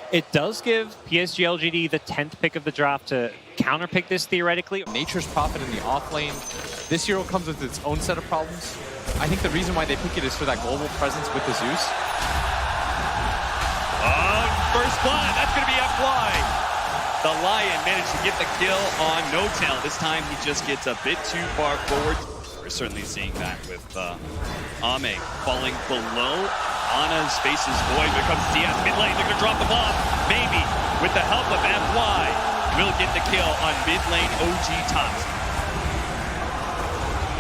It does give PSG.LGD the 10th pick of the draft to counterpick this theoretically. Nature's Prophet in the off lane. This hero comes with its own set of problems. I think the reason why they pick it is for that global presence with the Zeus. First blood, that's going to be FY. The Lion managed to get the kill on No-Tail. This time he just gets a bit too far forward. We're certainly seeing that with Ame falling below. Ana's face is void. Here comes TS mid lane. They're going to drop the bomb. Maybe with the help of FY, will get the kill on mid lane OG tops.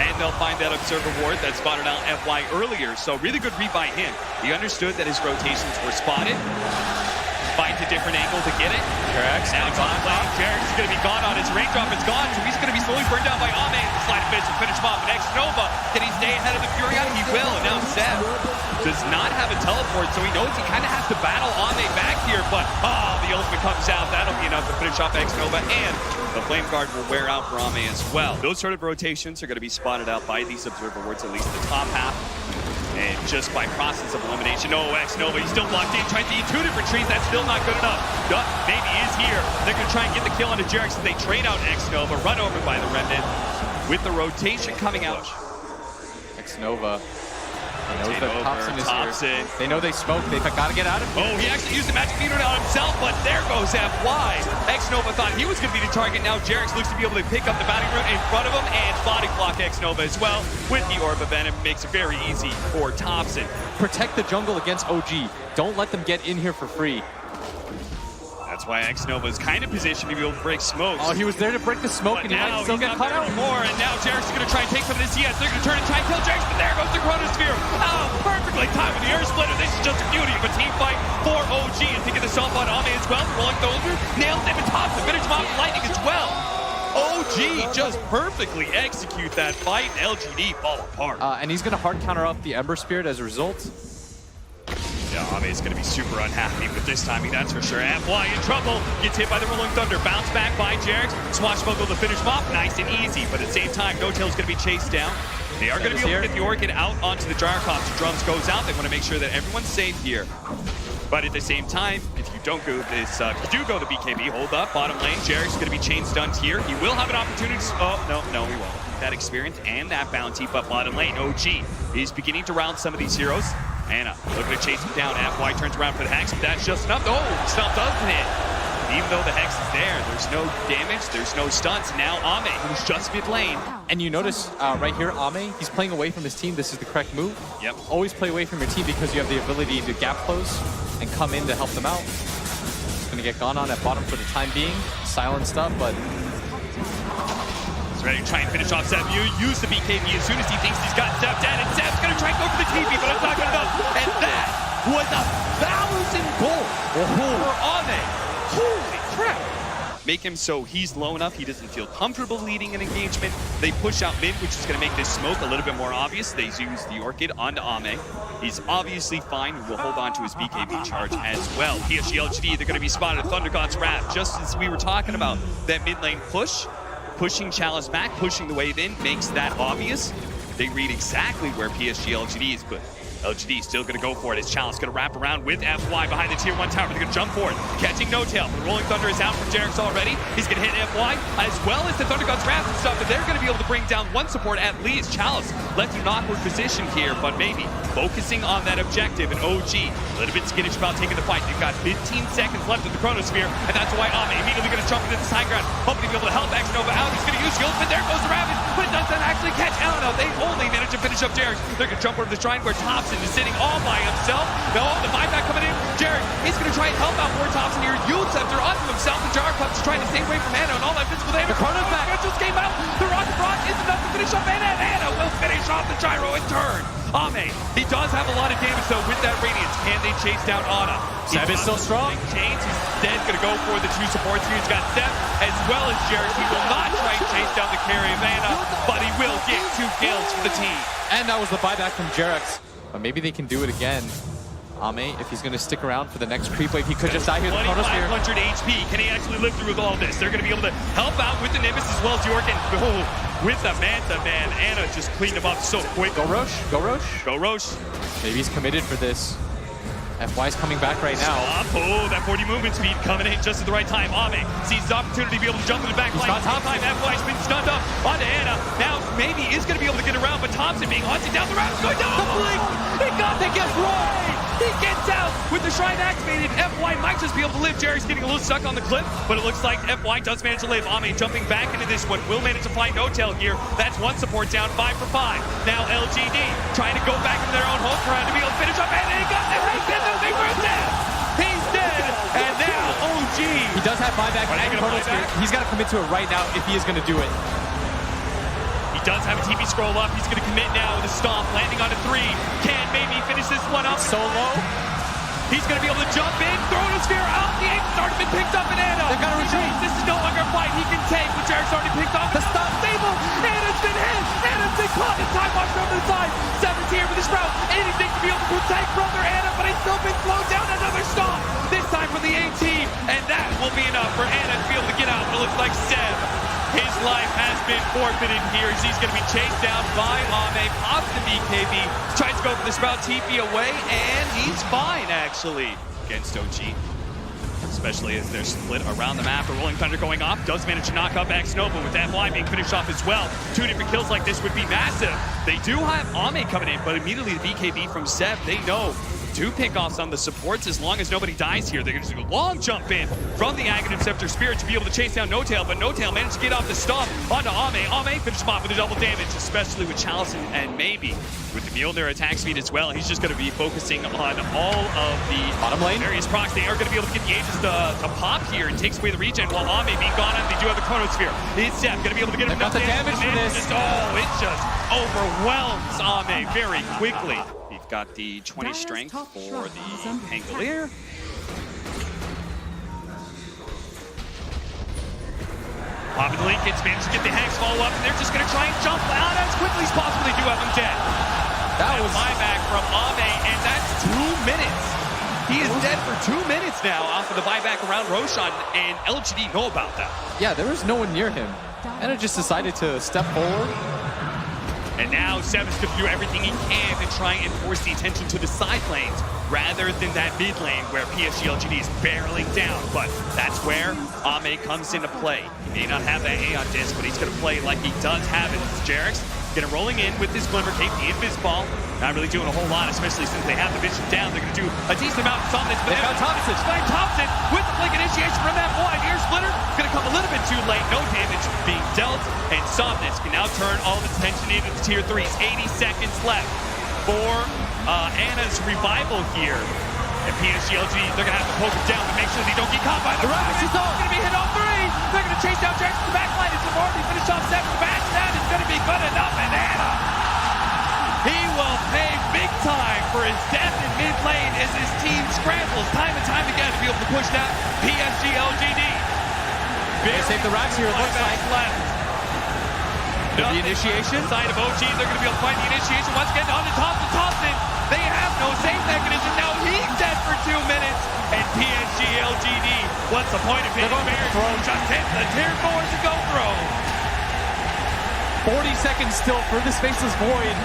And they'll find that Observer Ward that spotted out FY earlier. So really good read by him. He understood that his rotations were spotted. Finds a different angle to get it. Jarex now it's on lane. Jarex is going to be gone on his raindrop. It's gone. So he's going to be slowly burned down by Ame. Slide of fish and finish him off. Next Nova. Can he stay ahead of the Fury? He will. And now Seb does not have a teleport, so he knows he kind of has to battle Ame back here. But the ultimate comes out. That'll be enough to finish off X Nova. And the Flame Guard will wear out for Ame as well. Those sort of rotations are going to be spotted out by these Observer Wards, at least the top half. And just by process of elimination, X Nova, he's still blocked in, trying to eat two different trees. That's still not good enough. Duck maybe is here. They're going to try and get the kill onto Jarex as they trade out X Nova, run over by the Remnant. With the rotation coming out. X Nova. They know that Thompson is here. They know they smoke. They've got to get out of here. He actually used the magic meter on himself, but there goes FY. X Nova thought he was going to be the target. Now Jarex looks to be able to pick up the bounty rune in front of him and body block X Nova as well. With the Orb of Venom, makes it very easy for Thompson. Protect the jungle against OG. Don't let them get in here for free. That's why X Nova is kind of positioned to be able to break smoke. He was there to break the smoke, and he might still get cut out more. And now Jarex is going to try and take some of this CS. They're going to turn and try and kill Jarex, but there goes the Chronosphere. Perfectly timed with the Earth Splitter. This is just a beauty of a team fight for OG. And thinking this off on Ame as well. Rolling over, nails him and tops to finish him off with lightning as well. OG just perfectly execute that fight, and LGD fall apart. And he's going to hard counter up the Ember Spirit as a result. Yeah, Ame is going to be super unhappy with this timing, that's for sure. FY in trouble, gets hit by the Rolling Thunder, bounce back by Jarex, Swashbuckle to finish him off, nice and easy, but at the same time, No-Tail's going to be chased down. They are going to be able to get the Orchid out onto the Gyrocopter. Drums goes out, they want to make sure that everyone's safe here. But at the same time, if you don't go this, if you do go the BKB, hold up, bottom lane, Jarex is going to be chain stunned here. He will have an opportunity to, no, he won't. That experience and that bounty, but bottom lane, OG is beginning to round some of these heroes. Anna looking to chase him down. FY turns around for the Hex, but that's just enough. Stun doesn't hit. Even though the Hex is there, there's no damage, there's no stunts. Now Ame, who's just mid lane. And you notice right here, Ame, he's playing away from his team. This is the correct move. Yep. Always play away from your team because you have the ability to gap close and come in to help them out. He's going to get gone on at bottom for the time being. Silent stuff, but he's ready to try and finish off Seb. You use the BKB as soon as he thinks he's got Seb dead, and Seb's going to try and go for the TP, but it's not good enough. And that was 1,000 gold for Ame. Holy crap. Make him so he's low enough, he doesn't feel comfortable leading an engagement. They push out mid, which is going to make this smoke a little bit more obvious. They use the Orchid onto Ame. He's obviously fine. He will hold on to his BKB charge as well. PSG.LGD, they're going to be spotted at Thunder God's Wrath, just as we were talking about that mid lane push. Pushing Chalice back, pushing the wave in, makes that obvious. They read exactly where PSG.LGD is, but LGD still going to go for it. His Chalice going to wrap around with FY behind the tier 1 tower. They're going to jump for it. Catching No-Tail. The Rolling Thunder is out from Jarex already. He's going to hit FY as well as the Thunder God's Wrath and stuff, but they're going to be able to bring down one support at least. Chalice left in an awkward position here, but maybe focusing on that objective. And OG, a little bit skittish about taking the fight. They've got 15 seconds left of the Chronosphere, and that's why Ame immediately going to jump into the side ground, hoping to be able to help X Nova out. He's going to use the ultimate. There goes the Ravage, but it doesn't actually catch Elena. They only managed to finish up Jarex. They're going to jump over the shrine where Thompson is sitting all by himself. No, the buyback coming in. Jarex, he's going to try and help out more Thompson here. Yield Scepter onto himself. The Gyrocopter is trying to stay away from Anna and all that physical damage. The Chrono's back. It just came out. The Rocket Rock is enough to finish off Anna, and Anna will finish off the Gyro in turn. Ame, he does have a lot of damage though with that Radiance. Can they chase down Anna? Seb is still strong. Chains, he's instead going to go for the two supports here. He's got Seb as well as Jarex. He will not try and chase down the carry of Anna, but he will get 2 kills for the team. And that was the buyback from Jarex. But maybe they can do it again. Ame, if he's going to stick around for the next creep wave, he could just die here. 2,500 HP. Can he actually live through with all this? They're going to be able to help out with the Nimbus as well as York. And with the Manta, man, Anna just cleaned him up so quick. Go Roche. Go Roche. Go Roche. Maybe he's committed for this. FY's coming back right now. Oh, that 40 movement speed coming in just at the right time. Ame sees his opportunity to be able to jump in the back line. Top time, FY's been stunned up onto Anna. Now maybe is going to be able to get around, but Thompson being haunted down the route. Going down the blink. He got the gets right. He gets out with the shrine activated. FY might just be able to live. Jerry's getting a little stuck on the cliff, but it looks like FY does manage to live. Ame jumping back into this one. Will manage to find No-Tail here. That's one support down, 5 for 5. Now LGD trying to go back into their own home ground to be able to finish up, and he got the thing for his death. He's dead, and now OG. He does have buyback and Chrono Spear. He's got to commit to it right now if he is going to do it. He does have a TV scroll up. He's going to commit now with a stomp, landing on a 3. Can maybe finish this one up. Solo. He's going to be able to jump in, throw the sphere out. The aim's already been picked up in Anna. They've got to retreat. This is no longer a fight he can take. But Jared's already picked off the stop. Stable. Anna's been hit. Anna's been caught. And time watch over the side. 7's here for this route. Anything to be able to protect brother Anna, but he's still been slowed down. Another stop. This time for the A team. And that will be enough for Anna to be able to get out. It looks like Seb. His life has been forfeited here as he's going to be chased down by Ame. Pops the BKB. Tries to go for this route. TP away. And he's fine, actually, against OG. Especially as they're split around the map. The Rolling Thunder going off. Does manage to knock out back Snowball with that line being finished off as well. 2 different kills like this would be massive. They do have Ame coming in, but immediately the BKB from Seb, they know to pick off some of the supports as long as nobody dies here. They're going to do a long jump in from the Aghanim Scepter Spirit to be able to chase down No-Tail, but No-Tail managed to get off the stomp onto Ame. Ame finished him off with a double damage, especially with Chalice and maybe with the Mjolnir attack speed as well. He's just going to be focusing on all of the bottom lane various procs. They are going to be able to get the Aegis to pop here and takes away the regen while Ame being gone on. They do have the Chronosphere. It's Seth going to be able to get him enough damage for this. It just overwhelms Ame very quickly. We've got the 20 strength for the Pangolier. Popping the Linkens managed to get the Hanks follow up, and they're just going to try and jump out as quickly as possible. They do have him dead. That was buyback from Ame, and that's 2 minutes. He is dead for 2 minutes now off of the buyback around Roshan, and LGD know about that. Yeah, there was no one near him. And it just decided to step forward. And now Seb's going to do everything he can to try and force the attention to the side lanes rather than that mid lane where PSG.LGD is barreling down. But that's where Ame comes into play. He may not have that Aeon disc, but he's going to play like he does have it. Jerix getting rolling in with his Glimmer Cape, the Invis Ball. Not really doing a whole lot, especially since they have the vision down. They're going to do a decent amount of Thompson. They found Thompson. Thompson with the blink initiation from that one. Ear Splitter going to come a little bit too late. No damage being dealt. And Somnus can now turn all of its attention into the tier 3s. 80 seconds left for Anna's revival here. And PSG.LGD, they're going to have to poke him down to make sure they don't get caught by the Rabbit. He's going to be hit on 3. They're going to chase down Jackson to the back line. It's already finished off 7 to back. That is going to be good enough. And Anna, he will pay big time for his death in mid lane as his team scrambles time and time again to be able to push down PSG.LGD. They save the racks here, it looks like. Left. The initiation. Side of OG, they're going to be able to find the initiation once again on the top of Thompson. They have no save mechanism. Now he's dead for 2 minutes. And PSG.LGD, what's the point of hitting Bear? Just hit the tier 4 to go throw. 40 seconds still for this faceless void.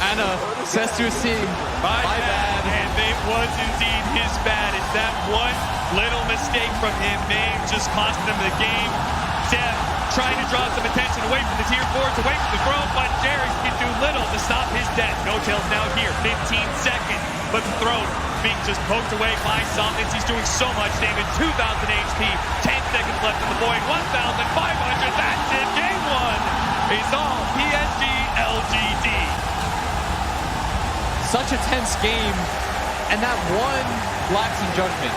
Anna says to his team, My bad. And it was indeed his bad. It's that one little mistake from him may just cost them the game. Seb trying to draw some attention away from the tier 4s, away from the throne, but Jerry can do little to stop his death. No-Tail's now here, 15 seconds, but the throne being just poked away by Somnus. He's doing so much damage, 2,000 HP, 10 seconds left in the void, 1,500, that's it. Game 1 is all PSG.LGD. Such a tense game, and that one lacks in judgment.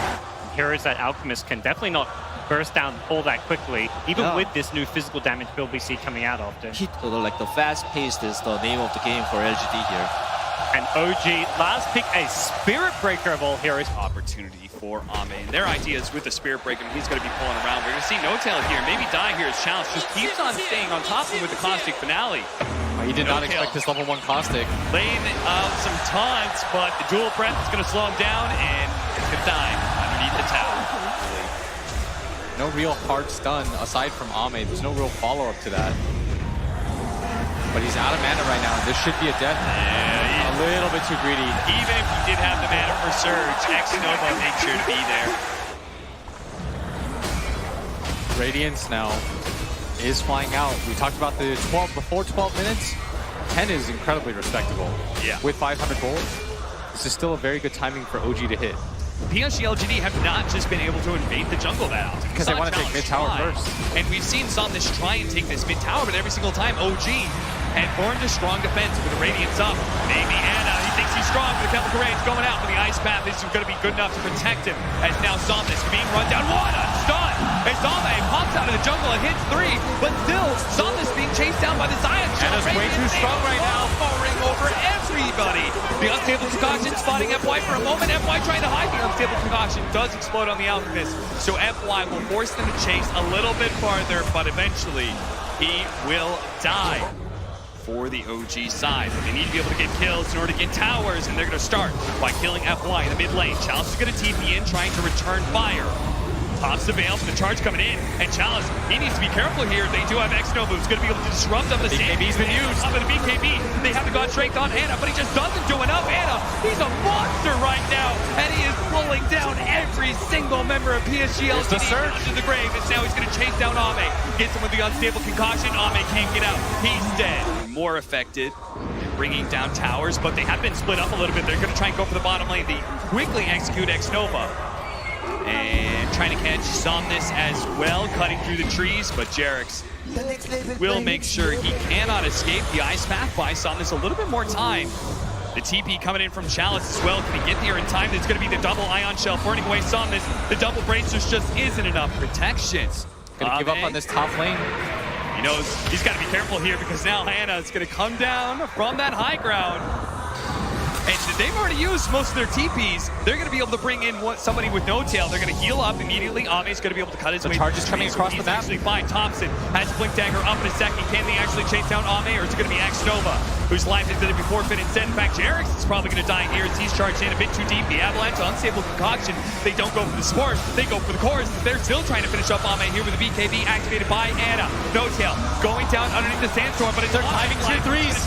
Heroes that Alchemist can definitely not burst down all that quickly, even with this new physical damage build we see coming out often. Like the fast pace is the name of the game for LGD here. And OG, last pick, a Spirit Breaker of all heroes. Opportunity for Ame. And their idea is with the Spirit Breaker, he's going to be pulling around. We're going to see No-Tail here, maybe die here as Challenge. Just keeps on staying on top of him with the Caustic Finale. He did not expect this level 1 Caustic. Laying out some taunts, but the dual breath is going to slow him down, and it's going to die underneath the tower. No real hard stun aside from Ame. There's no real follow-up to that. But he's out of mana right now. This should be a death. Yeah, little bit too greedy. Even if he did have the mana for Surge, X-Nova made sure to be there. Radiance now is flying out. We talked about the 12 before 12 minutes. 10 is incredibly respectable. Yeah. With 500 gold, this is still a very good timing for OG to hit. PSG.LGD have not just been able to invade the jungle that often. Because they want to take mid tower first. And we've seen Somnus try and take this mid tower, but every single time OG had formed a strong defense with the Radiance up. Maybe Anna, he thinks he's strong, but the Chemical Rage going out, but the Ice Path is going to be good enough to protect him. As now Somnus being run down. What a stun! As Ame pops out of the jungle and hits 3, but still Somnus being chased down by this Ion Shell. Anna's way too strong right now. Powering over everybody. The Unstable Concoction spotting FY for a moment. FY trying to hide. The Unstable Concoction does explode on the Alchemist. So FY will force them to chase a little bit farther, but eventually he will die for the OG side. But they need to be able to get kills in order to get towers, and they're going to start by killing FY in the mid lane. Chalice is going to TP in, trying to return fire. Pops the Veil for the charge coming in, and Chalice, he needs to be careful here. They do have X-Nova who's going to be able to disrupt them. The BKB's been used. Up in the BKB, they have the God Strength on Anna, but he just doesn't do enough. Anna, he's a monster right now, and he is pulling down every single member of PSG.LGD into the grave, and now he's going to chase down Ame. Gets him with the Unstable Concoction. Ame can't get out. He's dead. More affected, bringing down towers, but they have been split up a little bit. They're going to try and go for the bottom lane. They quickly execute X-Nova. And trying to catch Somnus as well, cutting through the trees, but Jerix will make sure he cannot escape. The Ice Path buys Somnus a little bit more time. The TP coming in from Chalice as well. Can he get there in time? There's going to be the double Ion Shell burning away Somnus. The double Bracers just isn't enough protection. Gonna give up on this top lane. He knows he's got to be careful here because now Hannah is going to come down from that high ground. And they've already used most of their TPs. They're going to be able to bring in somebody with no tail. They're going to heal up immediately. Ame's going to be able to cut his way. The charge is coming across the map. Actually fine. Thompson has Blink Dagger up in a second. Can they actually chase down Ame, or is it going to be X-Nova, whose life is going to be forfeit instead? In fact, Jerix is probably going to die here as he's charged in a bit too deep. The Avalanche, Unstable Concoction, they don't go for the support. They go for the cores. They're still trying to finish up Ame here with the BKB activated by Anna. No tail going down underneath the sandstorm, but it's they're timing tier 3s.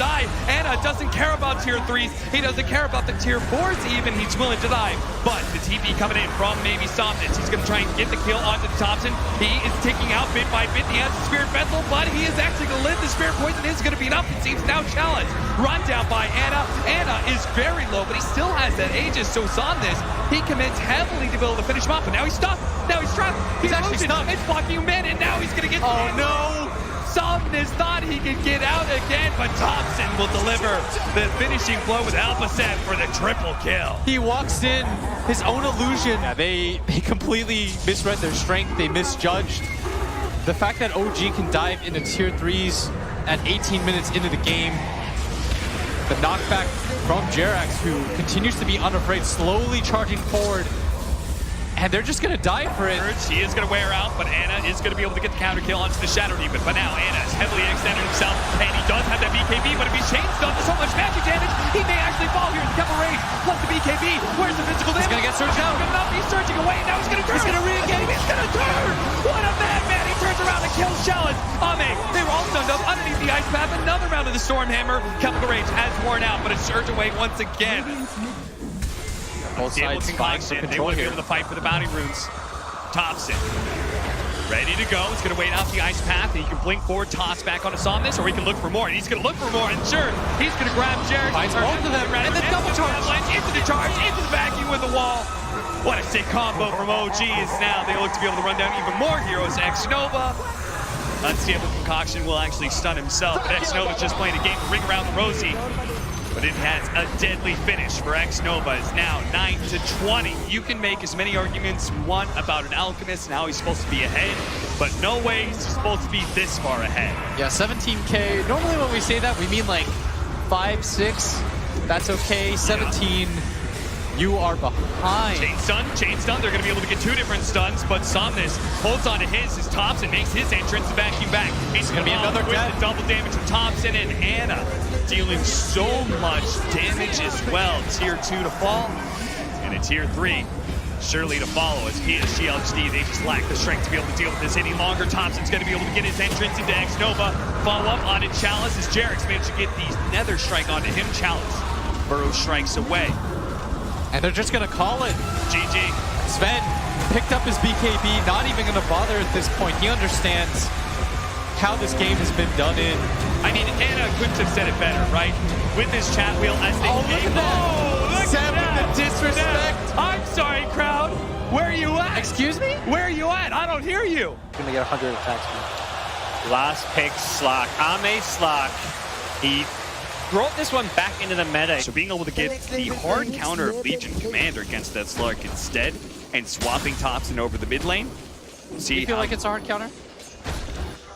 Anna doesn't care about tier 3s. He doesn't care about the tier 4s even. He's willing to die. But the TP coming in from maybe Somnus. He's going to try and get the kill onto the Thompson. He is ticking out bit by bit. He has the Spirit Vessel, but he is actually going to live. The Spirit Poison is going to be enough. It seems now challenged. Run down by Anna. Anna is very low, but he still has that Aegis. So Somnus, he commits heavily to be able to finish him up. But now he's stuck. Now he's trapped. He's actually stuck. It's blocking him in, and now he's going to get no! Somnus thought he could get out again, but Thompson will deliver the finishing blow with Alphaset for the triple kill. He walks in, his own illusion. Yeah, they completely misread their strength. They misjudged. The fact that OG can dive into tier 3s at 18 minutes into the game. The knockback from Jerax, who continues to be unafraid, slowly charging forward. And they're just going to die for it. He is going to wear out, but Anna is going to be able to get the counter kill onto the Shadow Demon. But now Anna is heavily extended himself, and he does have that BKB, but if he's chained stuff, so much magic damage, he may actually fall here in the Chemical Rage. Plus the BKB, where's the physical damage? He's going to get surged out. Good enough. He's surging away, now he's going to turn. He's going to re-engage. He's going to turn. What a madman. He turns around and kills Chalice. Ame, they were all stunned up underneath the Ice Path. Another round of the Stormhammer. Chemical Rage has worn out, but it's surged away once again. Both sides vying for control here. They want to be here. able to fight for the bounty runes. Thompson, ready to go. He's going to wait out the Ice Path. He can blink forward, toss back onto Somnus, or he can look for more. And he's going to look for more, and sure, he's going to grab Jared. Finds both of them, and then double charge. Into the charge, into the vacuum with the wall. What a sick combo from OG is now. They look to be able to run down even more heroes. X-Nova. Unstable Concoction will actually stun himself, but X-Nova just playing a game to ring around the rosy. But it has a deadly finish for X-Nova. It's now 9-20. You can make as many arguments you want about an Alchemist and how he's supposed to be ahead, but no way he's supposed to be this far ahead. Yeah, 17K. Normally when we say that, we mean like 5, 6. That's okay. 17. You are behind. Chain stun. They're going to be able to get 2 different stuns, but Somnus holds on to his as Thompson makes his entrance to vacuum back. He's going to be another with the double damage from Thompson, and Anna dealing so much damage as well. Tier 2 to fall, and a Tier 3 surely to follow as PSG.LGD, they just lack the strength to be able to deal with this any longer. Thompson's going to be able to get his entrance into X-Nova. Follow up onto Chalice as Jerix managed to get the Nether Strike onto him. Chalice Burrow strikes away. And they're just going to call it. GG. Sven picked up his BKB, not even going to bother at this point. He understands how this game has been done in. I mean, Anna couldn't have said it better, right? With this chat wheel as they look at that. Oh, look Sam at that. with the disrespect. I'm sorry, crowd. Where are you at? Excuse me? Where are you at? I don't hear you. Gonna get 100 attacks. Last pick, Slark. Ame Slark. He brought this one back into the meta. So being able to get the hard counter of Legion Commander against that Slark instead and swapping Thompson over the mid lane. Do you feel like it's a hard counter?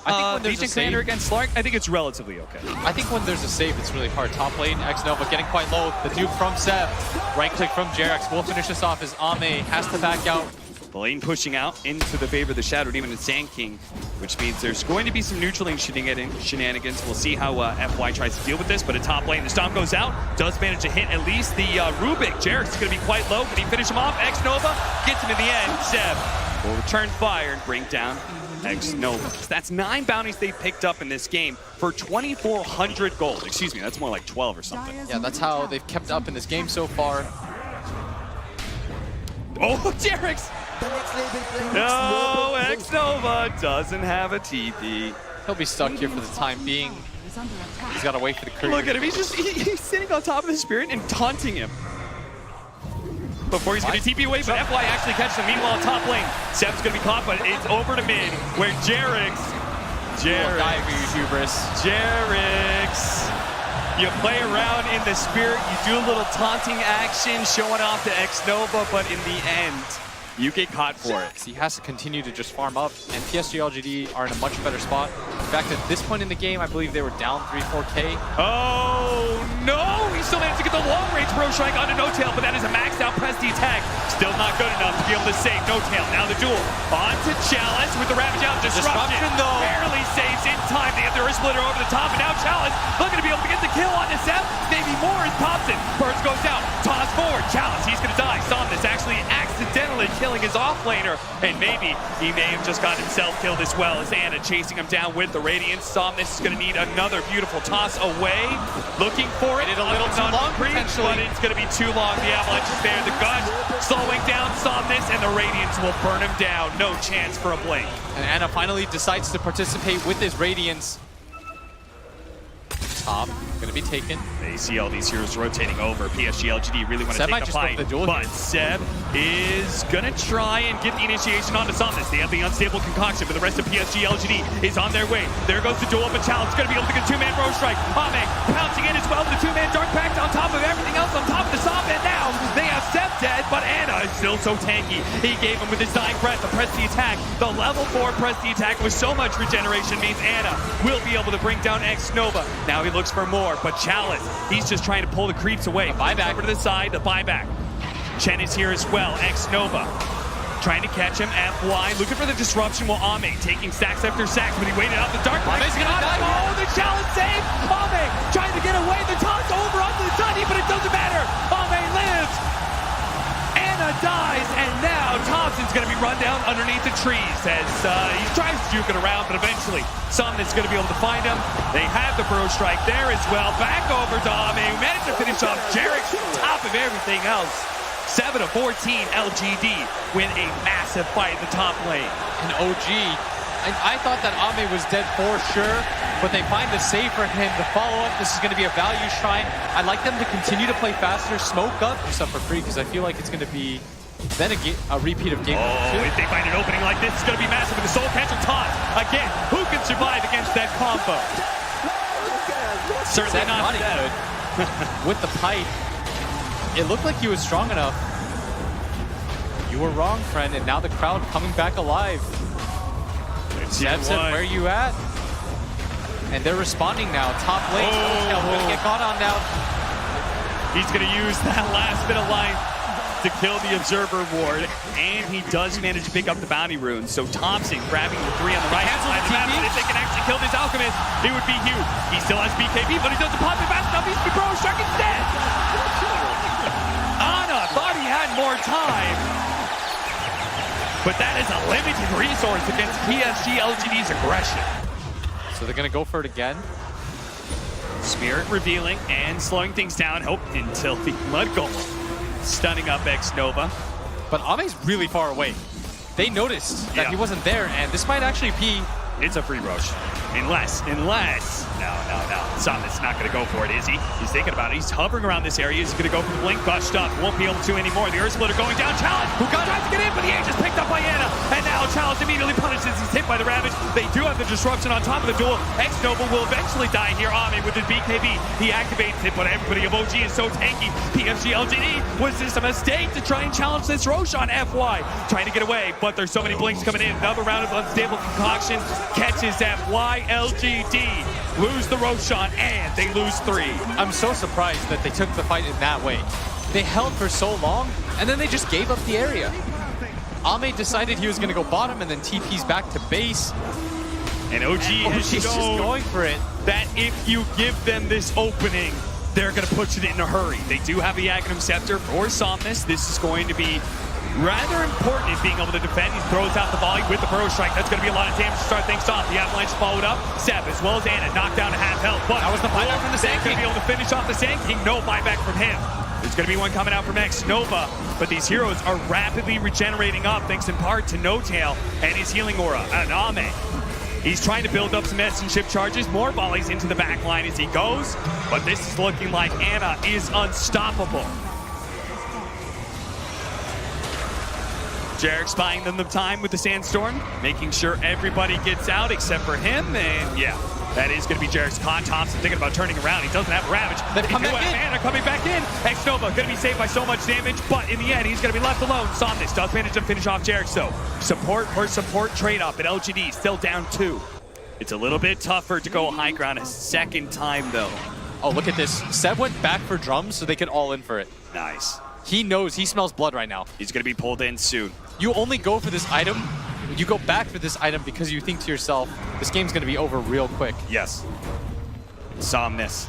I think when there's Legion a Commander save, against Slark, I think it's relatively okay. I think when there's a save, it's really hard. Top lane, X-Nova getting quite low. The dupe from Seb. Right click from Jerax. We'll finish this off as Ame has to back out. The lane pushing out into the favor of the Shadow Demon and Sand King, which means there's going to be some neutral lane shenanigans. We'll see how FY tries to deal with this, but a top lane, the Stomp goes out, does manage to hit at least the Rubik. Jerax is going to be quite low. Can he finish him off? X-Nova gets him in the end. Seb will return fire and bring down X-Nova. So that's 9 bounties they picked up in this game for 2,400 gold. Excuse me, that's more like 12 or something. Yeah, that's how they've kept up in this game so far. Oh, Jerax! No, X-Nova doesn't have a TP. He'll be stuck here for the time being. He's got to wait for the crew. Look at him, he's sitting on top of the Spirit and taunting him. Before he's going to TP away, but FY actually catches him. Meanwhile, top lane, Seb's going to be caught, but it's over to mid, where Jerax, you play around in the Spirit, you do a little taunting action, showing off to X-Nova, but in the end, you get caught for it. He has to continue to just farm up, and PSG.LGD are in a much better spot. In fact, at this point in the game, I believe they were down 3-4K. Oh no! He still managed to get the long range Bro Strike onto No-Tail, but that is a maxed out Prestige tag. Still not good enough to be able to save No-Tail. Now the duel onto Chalice with the Ravage out. Disruption though. Barely saves in time. They have the Earth Splitter over the top, and now Chalice looking to be able to get the kill on the Seb. Maybe more as Thompson. Burst goes out. Toss forward. Chalice, he's going to die. Somnus actually accidentally killing his offlaner, and maybe he may have just got himself killed as well as Anna chasing him down with the Radiance. Somnus is going to need another beautiful toss away. Looking for it. A little too long, potentially. But it's going to be too long. The Avalanche is there. The gun slowing down Somnus, and the Radiance will burn him down. No chance for a blink. And Anna finally decides to participate with his Radiance. Top, gonna be taken. They see all these heroes rotating over. PSG.LGD really want to take the fight, but Seb is gonna try and get the initiation onto Somnus. They have the unstable concoction, but the rest of PSG.LGD is on their way. There goes the duel, but Challenge gonna be able to get a 2-man Bro Strike. Ame pouncing in as well. The 2-man Dark Pact on top of everything else, on top of the Somnus, and now they have Seb dead, but Anna is still so tanky. He gave him with his dying breath the press the attack. The level 4 press the attack with so much regeneration means Anna will be able to bring down X-Nova. Now he looks for more, but Chalice, he's just trying to pull the creeps away. Buyback over to the side, the buyback. Chen is here as well. X-Nova trying to catch him. FY looking for the disruption while Ame taking stacks after stacks, but he waited out the dark. Ame's gonna die. Oh, the Chalice save! Ame trying to get away. The toss over onto the Sunny, but it doesn't matter. Ame lives. Anna dies, and now Thompson's going to be run down underneath the trees as he tries to juke it around, but eventually Somnus going to be able to find him. They have the Bro Strike there as well. Back over to Ame, who managed to finish off Jerax on top of everything else. 7-14 LGD win a massive fight in the top lane. And OG, I thought that Ame was dead for sure, but they find the save for him to follow up. This is going to be a value shrine. I'd like them to continue to play faster, smoke up, do stuff for free, because I feel like it's going to be then a repeat of game 2. If they find an opening like this, it's going to be massive with the Soul Catcher taunt. Again, who can survive against that combo? Certainly not good. With the pipe, it looked like he was strong enough. You were wrong, friend, and now the crowd coming back alive. Seb said, where you at? And they're responding now. Top lane, gonna get caught on now. He's gonna use that last bit of life to kill the Observer Ward, and he does manage to pick up the bounty runes. So Thompson grabbing the 3 on the right side of the map, and if they can actually kill this Alchemist, it would be huge. He still has BKB, but he doesn't pop it fast enough. He's the Bro Strike instead. Anna thought he had more time, but that is a limited resource against PSG.LGD's aggression. So they're gonna go for it again. Spirit revealing and slowing things down. Hope until the Mud Golem stunning up X-Nova. But Ame's really far away. They noticed that he wasn't there, and this might actually be... It's a free Roche. Unless. No. Something's not going to go for it, is he? He's thinking about it. He's hovering around this area. He's going to go for the blink, gushed up. Won't be able to anymore. The Earth Splitter going down. Chalice, who tries to get in, but the Age is picked up by Anna. And now Chalice immediately punishes. He's hit by the Ravage. They do have the disruption on top of the duel. X-Nova will eventually die here. Ame with his BKB. He activates it, but everybody of OG is so tanky. PSG.LGD, was this a mistake to try and challenge this Roche on FY? Trying to get away, but there's so many blinks coming in. Another round of unstable concoction catches FY. LGD lose the Roshan, and they lose 3. I'm so surprised that they took the fight in that way. They held for so long, and then they just gave up the area. Ame decided he was going to go bottom, and then TP's back to base. And OG has just going for it. That if you give them this opening, they're going to push it in a hurry. They do have the Aghanim Scepter for Somnus. This is going to be rather important in being able to defend. He throws out the volley with the Burrow Strike. That's going to be a lot of damage to start things off. The Avalanche followed up. Seb, as well as Anna, knocked down to half health. But that was the buyback from the Sand King. Going to be able to finish off the Sand King. No buyback from him. There's going to be one coming out from X-Nova. But these heroes are rapidly regenerating up, thanks in part to No Tail and his healing aura. And Ame, he's trying to build up some essence ship charges. More volleys into the back line as he goes. But this is looking like Anna is unstoppable. Jarek buying them the time with the Sandstorm, making sure everybody gets out except for him. And yeah, that is going to be Jarek's con. Thompson thinking about turning around. He doesn't have Ravage. They come back in. Anna coming back in. X-Nova going to be saved by so much damage, but in the end, he's going to be left alone. Somnus does manage to finish off Jarek. So support for support trade up, and LGD still down 2. It's a little bit tougher to go high ground a second time, though. Oh, look at this. Seb went back for drums so they could all in for it. Nice. He knows. He smells blood right now. He's going to be pulled in soon. You only go for this item. You go back for this item because you think to yourself, this game's going to be over real quick. Yes. Somnus.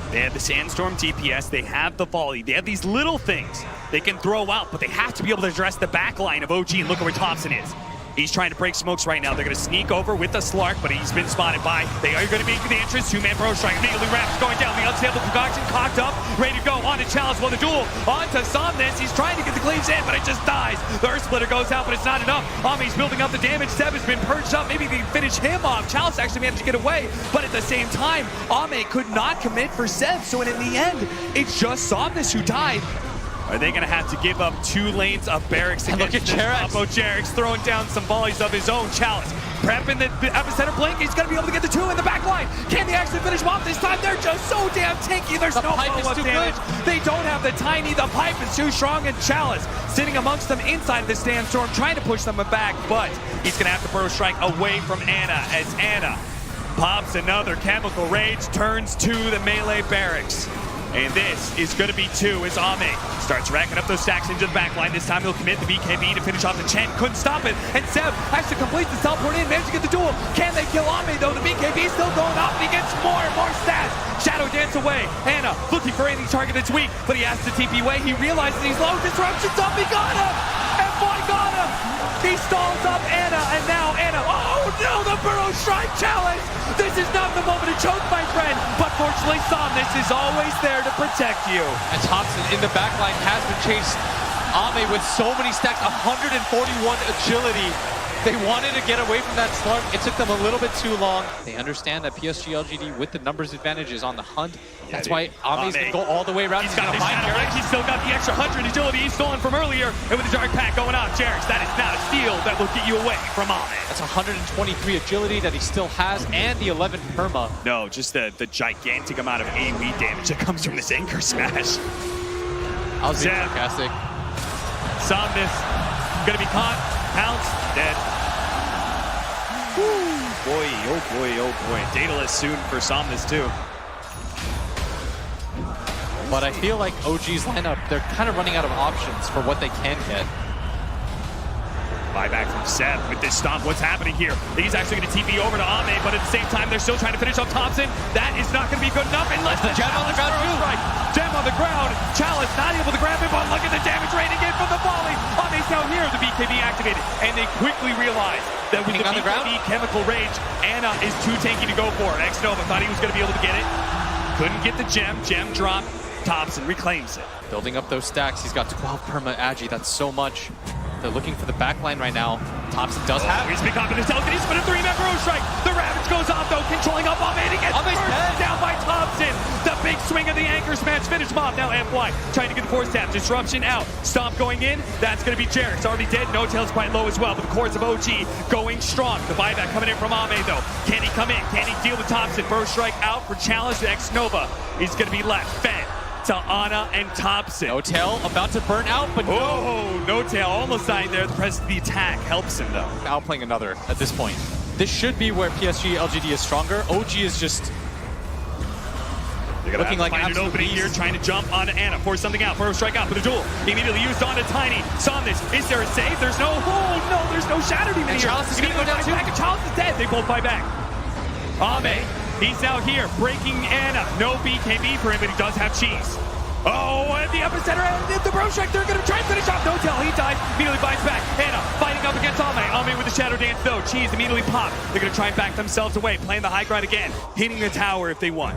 They have the Sandstorm DPS. They have the volley. They have these little things they can throw out, but they have to be able to address the back line of OG. And look at where Thompson is. He's trying to break smokes right now. They're going to sneak over with the Slark, but he's been spotted by. They are going to make the entrance. 2-man Burrow Strike. Immediately Raps going down. The unstable concoction cocked up, ready to go. On to Chalice. Well, the duel on to Somnus. He's trying to get the cleaves in, but it just dies. The Earth Splitter goes out, but it's not enough. Ame's building up the damage. Seb has been purged up. Maybe they finish him off. Chalice actually managed to get away, but at the same time, Ame could not commit for Seb. So in the end, it's just Somnus who died. Are they going to have to give up 2 lanes of barracks against look at Jarex. Jarek's throwing down some volleys of his own. Chalice prepping the epicenter blink. He's going to be able to get the 2 in the back line. Can they actually finish him off this time? They're just so damn tanky. There's no follow-up damage. They don't have the tiny. The pipe is too strong, and Chalice sitting amongst them inside the Sandstorm, trying to push them back, but he's going to have to Burrow Strike away from Anna as Anna pops another Chemical Rage, turns to the melee barracks. And this is going to be 2 as Ame starts racking up those stacks into the back line. This time he'll commit the BKB to finish off the Chen. Couldn't stop it. And Seb has to complete the teleport in. Managed to get the duel. Can they kill Ame though? The BKB is still going up, and he gets more and more stats. Shadow dance away. Anna looking for any target that's weak, but he has to TP away. He realizes he's low. Disruption's up. He got him. And boy, got him. He stalls up Anna, and now Anna. Oh no, the Burrow Strike challenge. This is not the moment to choke, my friend. But fortunately, Somnus is always there to protect you. And Thompson in the back line has been chased. Ame with so many stacks, 141 agility. They wanted to get away from that slug. It took them a little bit too long. They understand that PSG.LGD with the numbers advantage is on the hunt. That's why Ame's going to go all the way around. He's got this kind of break. He's still got the extra 100 agility he's stolen from earlier. And with the dark pack going on, Jarex, that is not a steal that will get you away from Ame. That's 123 agility that he still has, and the 11 perma. No, just the gigantic amount of AoE damage that comes from this anchor smash. I was being sarcastic. Somnus gonna be caught, pounced, dead. Woo. Boy, oh boy, oh boy. Daedalus soon for Somnus too. But I feel like OG's lineup, they're kind of running out of options for what they can get. Buyback from Seb with this stomp. What's happening here? He's actually going to TP over to Ame, but at the same time, they're still trying to finish off Thompson. That is not going to be good enough unless the gem on the ground too. Right. Gem on the ground. Chalice not able to grab it, but look at the damage rating in from the volley. Ame's down here. The BKB activated, and they quickly realize that with the King on the ground. BKB Chemical Rage, Anna is too tanky to go for. Xnova thought he was going to be able to get it. Couldn't get the gem. Gem drop. Thompson reclaims it. Building up those stacks. He's got 12 perma agi. That's so much. They're looking for the backline right now. Thompson does have. He's been confident. He's going to spin a 3-man Bro Strike. The Ravage goes off though, controlling up on Manning. Gets burst down by Thompson. The big swing of the anchor smash. Finish him off. Now FY trying to get the force tap. Disruption out. Stomp going in. That's going to be Jarek's already dead. No Tail's quite low as well. But the cores of OG going strong. The buyback coming in from Ame though. Can he come in? Can he deal with Thompson? Bro Strike out for challenge to Xnova. He's going to be left. Fed to Anna and Thompson. No Tail about to burn out, but no Tail almost dying there. The press of the attack helps him though. Outplaying another at this point. This should be where PSG.LGD is stronger. OG is just looking like an opening here, trying to jump onto Anna, force something out, Bro Strike out for the duel. Immediately used onto Tiny. Saw this. Is there a save? There's no. Oh no, there's no Shattered even here. Chalice is going to go down too. Chalice is dead. They both buy back. Ame. He's out here breaking Anna. No BKB for him, but he does have cheese. Oh, at the epicenter, and the Bro Strike, they're going to try and finish off. No Tail, he dies, immediately bites back. Anna fighting up against Ame. Ame with the Shadow Dance, though. Cheese immediately pop. They're going to try and back themselves away, playing the high ground again, hitting the tower if they want.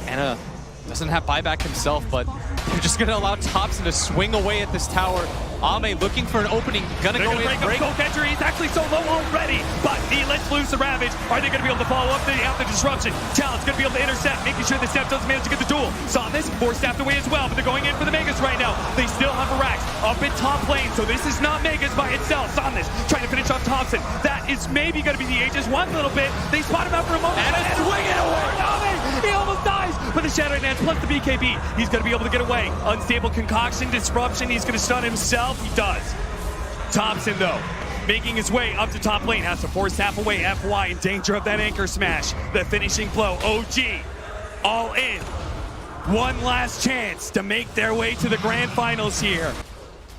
Anna doesn't have buyback himself, but they're just going to allow Thompson to swing away at this tower. Ame looking for an opening, gonna go in, break. Go catcher, he's actually so low already, but he lets loose the Ravage. Are they gonna be able to follow up? They have the disruption. Challenge gonna be able to intercept, making sure the Steph doesn't manage to get the duel. Saw this, force staffed away as well, but they're going in for the Megas right now. They still have a Rax up in top lane, so this is not Megas by itself. Saw this, trying to finish off Thompson. That is maybe gonna be the Aegis one little bit. They spot him out for a moment. And it's swinging away. He almost dies, but the Shadow Dance plus the BKB. He's gonna be able to get away. Unstable concoction, disruption, he's gonna stun himself. He does. Thompson, though, making his way up to top lane, has to force tap away. FY in danger of that anchor smash. The finishing blow. OG all in. One last chance to make their way to the grand finals here.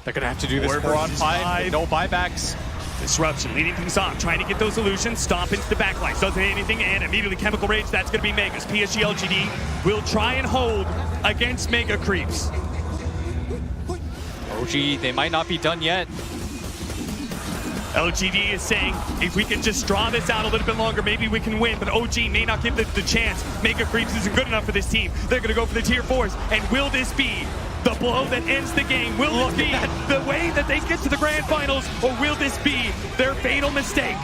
They're going to have to do this 4 4 on versus 5 with no buybacks. Disruption leading things off, trying to get those illusions, stomp into the backline, doesn't hit anything, and immediately Chemical Rage, that's going to be Megas. PSG.LGD will try and hold against Mega Creeps. OG, they might not be done yet. LGD is saying, if we can just draw this out a little bit longer, maybe we can win, but OG may not give the chance. Mega Creeps isn't good enough for this team. They're going to go for the tier 4s, and will this be the blow that ends the game? Will this be the way that they get to the grand finals, or will this be their fatal mistake?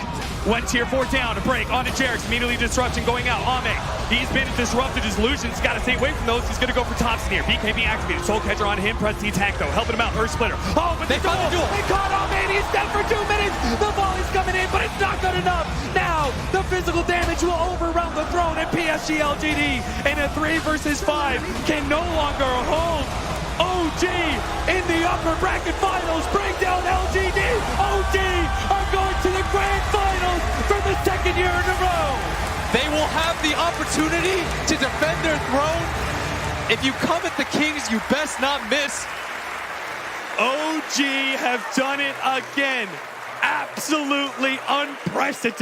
One tier 4 down, a break, onto Jarek's, immediately disruption going out. Ame, he's been disrupted, his illusions, got to stay away from those. He's going to go for Thompson here. BKB activated, Soul Catcher on him, press the attack though, helping him out, Earth Splitter. Oh, but they caught the duel. They caught Ame, he's dead for 2 minutes. The volley's coming in, but it's not good enough. Now, the physical damage will overwhelm the throne, and PSG.LGD in a 3 versus 5 can no longer hold. OG in the upper bracket finals, bring down LGD. OG are going to the grand finals for the 2nd year in a row. They will have the opportunity to defend their throne. If you come at the Kings, you best not miss. OG have done it again. Absolutely unprecedented.